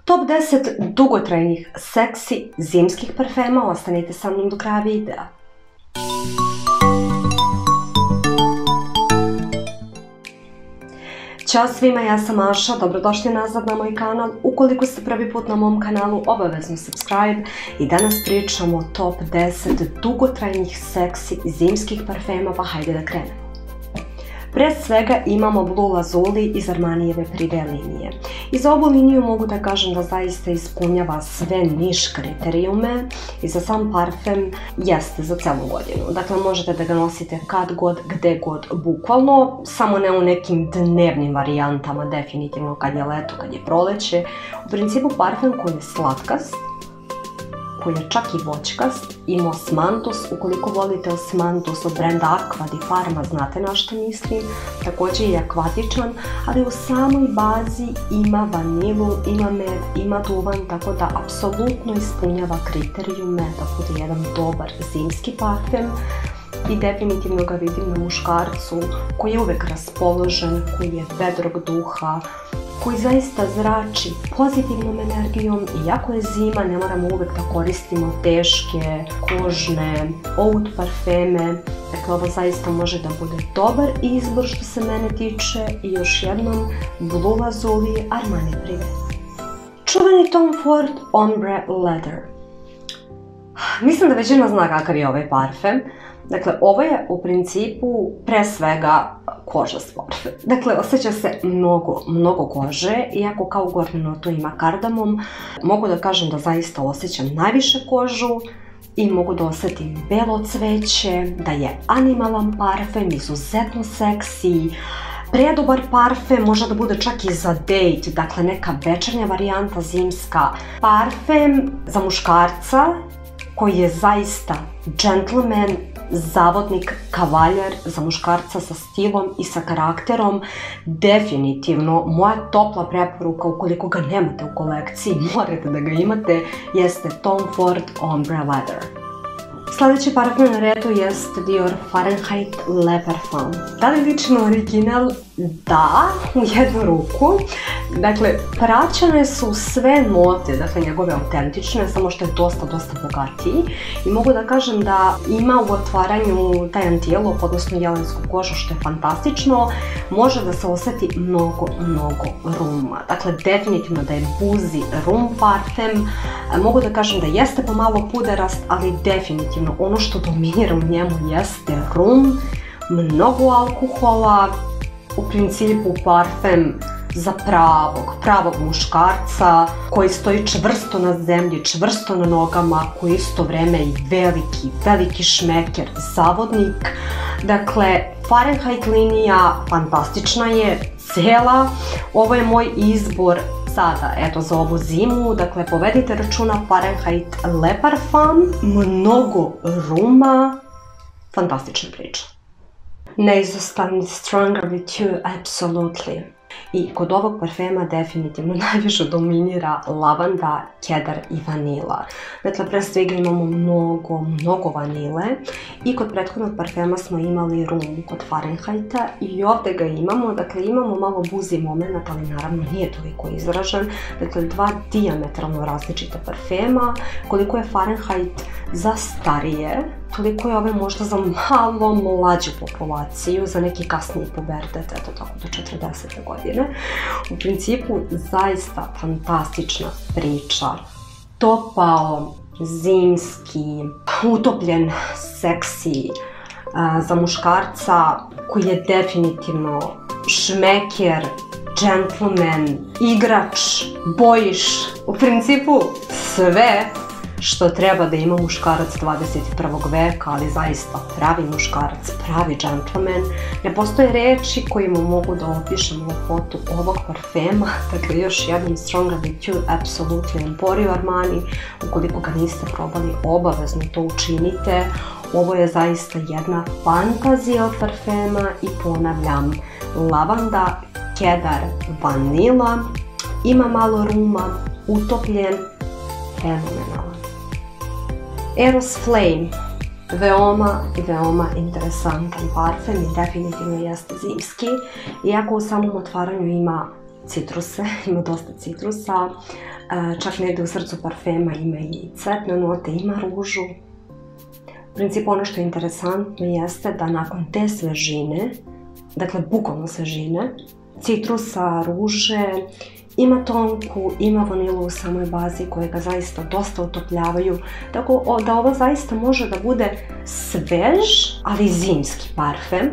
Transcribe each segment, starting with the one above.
Top 10 dugotrajnih, seksi, zimskih parfema. Ostanite sa mnom do kraja videa. Ćao svima, ja sam Aša, dobrodošli nazad na moj kanal. Ukoliko ste prvi put na mom kanalu, obavezno subscribe i danas pričamo o top 10 dugotrajnih, seksi, zimskih parfema, pa hajde da krenemo. Pre svega imamo Blue Lazuli iz Armanijeve Privé linije. I za ovu liniju mogu da kažem da zaista ispunjava sve niš kriterijume i za sam parfem jeste za celu godinu. Dakle, možete da ga nosite kad god, gde god, bukvalno, samo ne u nekim dnevnim varijantama, definitivno kad je leto, kad je proleće. U principu parfem koji je slatkast, koji je čak i voćkast, ima osmantus. Ukoliko volite osmantus od brenda Aqua di Parma, znate na što mislim, također je akvatičan, ali u samoj bazi ima vanilu, ima med, ima duvan, tako da apsolutno ispunjava kriterijume da bude jedan dobar zimski parfem. I definitivno ga vidim na muškarcu koji je uvek raspoložen, koji je vedrog duha, koji zaista zrači pozitivnom energijom i jako je zima, ne moramo uvek da koristimo teške, kožne, oud parfeme. Dakle, ovo zaista može da bude dobar izbor što se mene tiče i još jednom Blue Lazuli Armani Privé. Čuveni Tom Ford Ombre Leather. Mislim da većina zna kakav je ovaj parfem. Dakle, ovo je u principu pre svega kožast parfem. Dakle, osjeća se mnogo kože, iako kao gornju notu ima kardamom. Mogu da kažem da zaista osjećam najviše kožu i mogu da osjetim belo cveće, da je animalan parfem, izuzetno seksi, predobar parfem, može da bude čak i za dejt, dakle neka večernja varijanta zimska. Parfem za muškarca koji je zaista džentlmen, zavodnik, kavaljer, za muškarca sa stilom i sa karakterom. Definitivno, moja topla preporuka, ukoliko ga nemate u kolekciji, morate da ga imate, jeste Tom Ford Ombre Leather. Sljedeći parfem na redu jeste Dior Fahrenheit Le Parfum. Da li liči na original? Da, u jednu ruku. Dakle, praćene su sve note, dakle njegove autentične, samo što je dosta bogatiji. I mogu da kažem da ima u otvaranju taj antijelop, odnosno jelensku kožu, što je fantastično. Može da se osjeti mnogo ruma. Dakle, definitivno da je buzi rum parfem. Mogu da kažem da jeste pomalo puderast, ali definitivno ono što dominira u njemu jeste rum, mnogo alkohola, u principu parfem za pravog muškarca koji stoji čvrsto na zemlji, čvrsto na nogama, koji isto vreme i veliki šmeker, zavodnik. Dakle, Fahrenheit linija fantastična je, cela. Ovo je moj izbor sada, eto, za ovu zimu. Dakle, povedite računa Fahrenheit Le Parfum, mnogo ruma, fantastična priča. Neizostavni Stronger With You, absolutely. I kod ovog parfema definitivno najviše dominira lavanda, kedar i vanila. Dakle, pre svega imamo mnogo vanile i kod prethodnog parfema smo imali rum kod Fahrenheita i ovdje ga imamo. Dakle, imamo malo buzi moment, ali naravno nije toliko izražen. Dakle, dva dijametralno različita parfema. Koliko je Fahrenheit za starije, toliko je ove možda za malo mlađu populaciju, za neki kasniji pubertet, eto tako do 40. godine. U principu zaista fantastična priča. Topao, zimski, utopljen, seksi, za muškarca koji je definitivno šmeker, džentlmen, igrač, bojiš. U principu sve što treba da ima muškarac 21. veka, ali zaista pravi muškarac, pravi džentlmen. Ne postoje reči kojima mogu da opišem lepotu ovog parfema. Dakle, još jednom Stronger With You, apsolutno Emporio Armani. Ukoliko ga niste probali, obavezno to učinite. Ovo je zaista jedna fantazija od parfema i ponavljam, lavanda, kedar, vanila, ima malo ruma, utopljen, fenomenalan. Eros Flame, veoma interesantan parfem i definitivno jeste zimski. Iako u samom otvaranju ima citruse, ima dosta citrusa, čak negdje u srcu parfema ima i cvetne note, ima ružu. U principu ono što je interesantno jeste da nakon te svežine, dakle bukvalno svežine, citrusa, ruže, ima tonku, ima vanilu u samoj bazi koje ga zaista dosta utopljavaju, tako da ovo zaista može da bude svež, ali zimski parfem.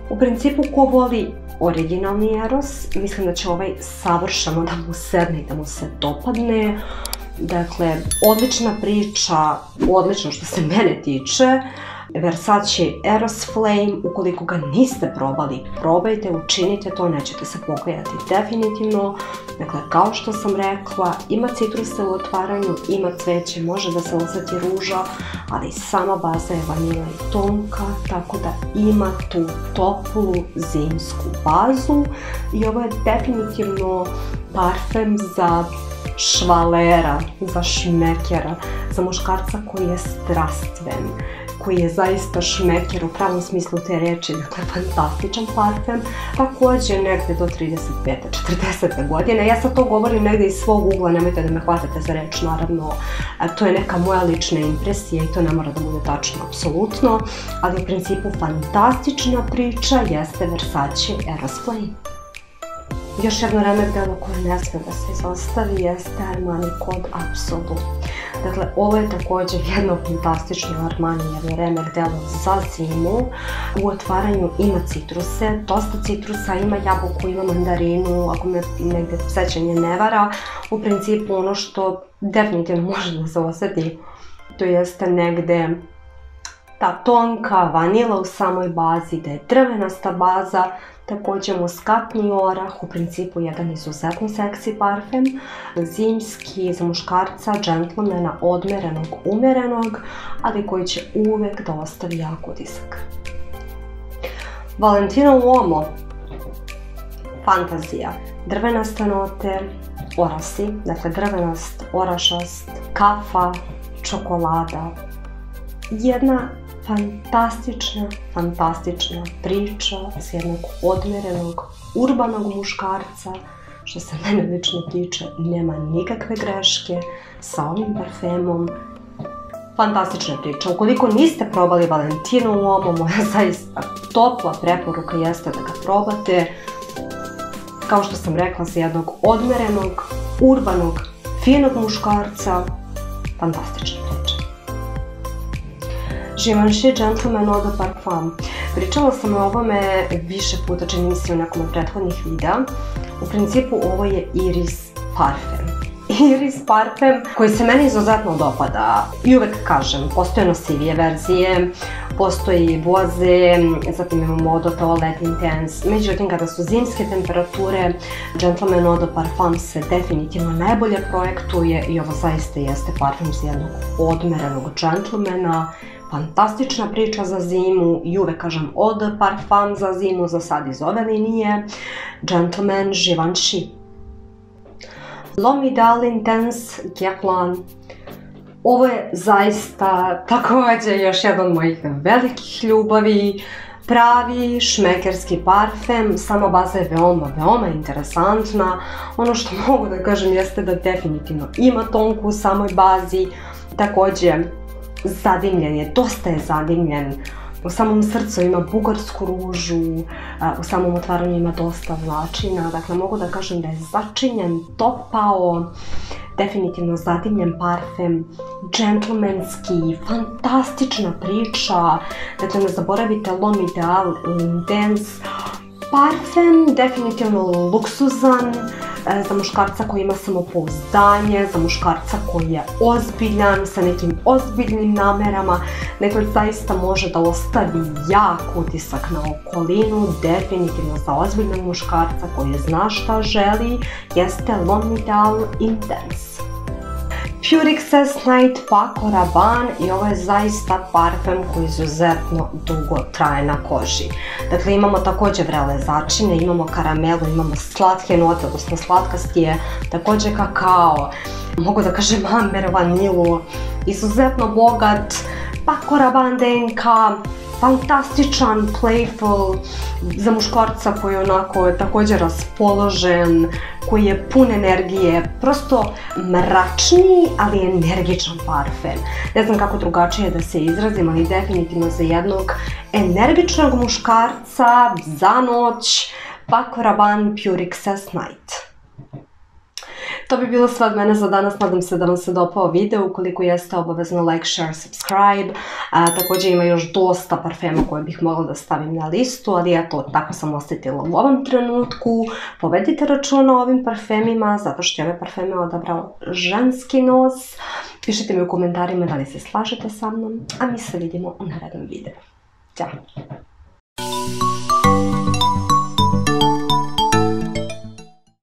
U principu ko voli originalni Eros, mislim da će ovaj savršeno da mu sedne i da mu se dopadne. Dakle, odlična priča, odlično što se mene tiče. Versace Eros Flame, ukoliko ga niste probali, probajte, učinite to, nećete se pokajati definitivno. Dakle, kao što sam rekla, ima citruse u otvaranju, ima cveće, može da se osjeti ruža, ali sama baza je vanila i tonka, tako da ima tu toplu zimsku bazu i ovo je definitivno parfem za švalera, za šmekera, za muškarca koji je strastven, koji je zaista šmeker u pravom smislu te reči, dakle fantastičan parfem, također negdje do 35. 40. godine. Ja sad to govorim negdje iz svog ugla, nemojte da me hvatate za reč, naravno, to je neka moja lična impresija i to ne mora da bude tačno, apsolutno, ali u principu fantastična priča jeste Versace Eros Flame. Još jedno remek delo koje ne smije da se izostavi jeste Armani Code Absolu. Dakle, ovo je također jedno fantastično Armani remek delo za zimu. U otvaranju ima citruse, dosta citrusa, ima jabuku, ima mandarinu, ako me negdje sećanje ne vara. U principu ono što definitivno može da se osjeti, to jeste negdje ta tonka vanila u samoj bazi, da je drvenasta baza, također muskatni orah, u principu jedan izuzetno seksi parfem, zimski, za muškarca, džentlmena, odmerenog, umerenog, ali koji će uvek da ostavi jak utisak. Valentino Uomo, fantazija, drvenaste note, orasi, dakle drvenast, orašast, kafa, čokolada, jedna fantastična priča s jednog odmerenog, urbanog muškarca, što se mene lično tiče, nema nikakve greške sa ovim parfemom. Fantastična priča. Ukoliko niste probali Valentino Uomo, moja zaista topla preporuka jeste da ga probate. Kao što sam rekla, sa jednog odmerenog, urbanog, finog muškarca, fantastična priča. Givenchy Gentleman Eau de Parfum. Pričala sam o ovome više puta, čini mi se u nekom od prethodnih videa. U principu ovo je Iris parfem. Iris parfem koji se meni izuzetno dopada. I uvek kažem, postoje nosivije verzije, postoji boze, zatim imamo Eau de Toilette Intense. Međutim, kada su zimske temperature, Gentleman Eau de Parfum se definitivno najbolje projektuje i ovo zaista jeste parfem za jednog odmerenog džentlmena. Fantastična priča za zimu i uvek kažem Eau de Parfum za zimu, za sad iz ove linije. Gentleman Givenchy. L'Homme Idéal Intense Guerlain. Ovo je zaista također još jedan od mojih velikih ljubavi. Pravi šmekerski parfem, sama baza je veoma interesantna. Ono što mogu da kažem jeste da definitivno ima tonku u samoj bazi. Također zadimljen je, dosta je zadimljen. U samom srcu ima bugarsku ružu, u samom otvaranju ima dosta vlačina, dakle mogu da kažem da je začinjen, topao, definitivno zadimljen parfem, džentlmenski, fantastična priča, dakle ne zaboravite L'Homme Idéal Intense, parfem definitivno luksuzan, za muškarca koji ima samopouzdanje, za muškarca koji je ozbiljan, sa nekim ozbiljnim namerama, neko zaista može da ostavi jak utisak na okolinu, definitivno za ozbiljnog muškarca koji zna šta želi, jeste L'Homme Idéal Intense. Pure Excess Night Paco Rabanne i ovo je zaista parfem koji izuzetno dugo traje na koži. Dakle, imamo također vrele začine, imamo karamelu, imamo slatke note, odnosno slatkastije, također kakao, mogu da kažem amber, vanilu, izuzetno bogat, Paco Rabanne DNK, fantastičan, playful, za muškarca koji je onako također raspoložen, koji je pun energije, prosto mračniji, ali energičan parfem. Ne znam kako drugačije da se izrazim, ali definitivno za jednog energičnog muškarca za noć Paco Rabanne Pure Excess Night. To bi bilo sve od mene za danas, nadam se da vam se dopao video, ukoliko jeste obavezno like, share, subscribe. Također ima još dosta parfema koje bih mogla da stavim na listu, ali eto, tako sam osjetila u ovom trenutku. Povedite računa o ovim parfemima, zato što je ove parfeme odabrao ženski nos. Pišite mi u komentarima da li se slažete sa mnom, a mi se vidimo u narednom videu. Ćao!